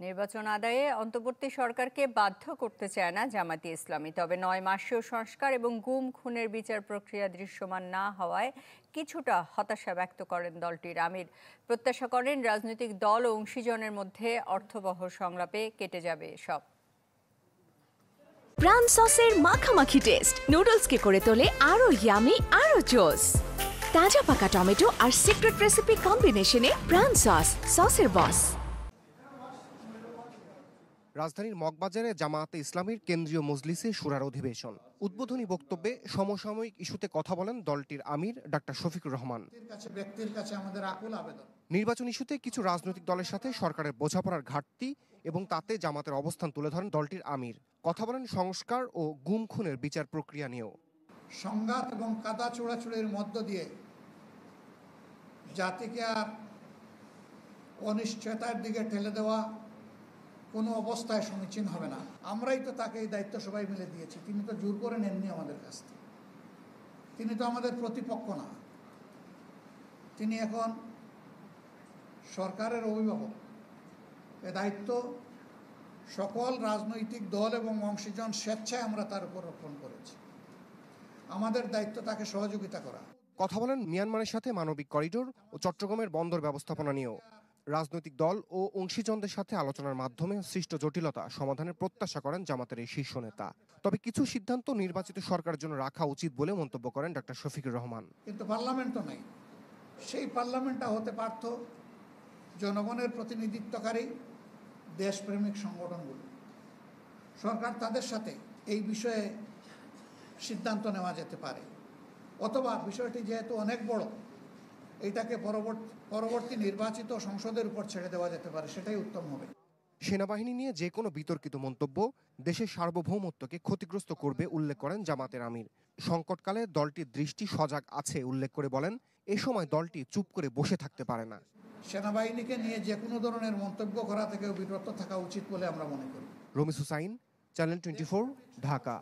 নির্বাচন আদায়ে অন্তর্বর্তী সরকারকে বাধ্য করতে চায় না জামায়াতে ইসলামী, তবে ৯ মাসেও সংস্কার এবং গুম খুনের বিচার প্রক্রিয়া দৃশ্যমান না হওয়ায় কিছুটা হতাশা ব্যক্ত করেন দলটির আমির। প্রত্যাশা করেন রাজনৈতিক দল ও অংশীজনের মধ্যে অর্থবহ সংলাপে কেটে যাবে সব। প্রাণ সসের মাখামাখি টেস্ট নুডলসকে করে তোলে আরো ইয়ামি আরো জোস। তাজা পাকা টমেটো আর সিক্রেট রেসিপি কম্বিনেশনে প্রাণ সসের বস। রাজধানীর মগবাজারে জামায়াতে ইসলামীর কেন্দ্রীয় মজলিসে শুরার অধিবেশন। উদ্বোধনী বক্তব্যে সমসাময়িক ইস্যুতে কথা বলেন দলটির আমির ডাক্তার শফিকুর রহমান। নির্বাচন ইস্যুতে কিছু রাজনৈতিক দলের সাথে সরকারের বোঝাপড়ার ঘাটতি এবং তাতে জামাতের অবস্থান তুলে ধরেন দলটির আমির। কথা বলেন সংস্কার ও গুম খুনের বিচার প্রক্রিয়া নিয়েও। সংঘাত এবং কাদা ছোড়াছুড়ির মধ্য দিয়ে জাতিকে আর অনিশ্চয়তার দিকে ঠেলে দেওয়া কোনো অবস্থায় সমীচীন হবে না। আমরাই তো তাকে এই দায়িত্ব সবাই মিলে দিয়েছি। তিনি তো জোর করে নেননি আমাদের কাছ থেকে। তিনি তো আমাদের প্রতিপক্ষ না, তিনি এখন সরকারের অভিভাবক। এ দায়িত্ব সকল রাজনৈতিক দল এবং অংশীজন স্বেচ্ছায় আমরা তার উপর অর্পণ করেছি। আমাদের দায়িত্ব তাকে সহযোগিতা করা। কথা বলেন মিয়ানমারের সাথে মানবিক করিডোর ও চট্টগ্রামের বন্দর ব্যবস্থাপনা নিয়েও। রাজনৈতিক দল ও অংশীজনদের সাথে আলোচনার মাধ্যমে সৃষ্ট জটিলতা সমাধানের প্রত্যাশা করেন জামাতের এই শীর্ষ নেতা। তবে কিছু সিদ্ধান্ত নির্বাচিত সরকারের জন্য রাখা উচিত বলে মন্তব্য করেন ডাক্তার শফিকুর রহমান। কিন্তু পার্লামেন্ট তো নেই। সেই পার্লামেন্টটা হতে পারত জনগণের প্রতিনিধিত্বকারী দেশপ্রেমিক সংগঠনগুলো। সরকার তাদের সাথে এই বিষয়ে সিদ্ধান্ত নেওয়া যেতে পারে, অথবা বিষয়টি যেহেতু অনেক বড়, এটাকে পরবর্তী নির্বাচিত সংসদের উপর ছেড়ে দেওয়া যেতে পারে, সেটাই উত্তম হবে। সেনাবাহিনী নিয়ে যে কোনো বিতর্কিত মন্তব্য দেশের সার্বভৌমত্বকে ক্ষতিগ্রস্ত করবে উল্লেখ করেন জামাতের আমির। সংকটকালে দলটির দৃষ্টি সজাগ আছে উল্লেখ করে বলেন, এ সময় দলটি চুপ করে বসে থাকতে পারে না। সেনাবাহিনীকে নিয়ে যে কোনো ধরনের মন্তব্য করা থেকেও বিরত থাকা উচিত বলে আমরা মনে করি। রমিজ হুসাইন, চ্যানেল 24, ঢাকা।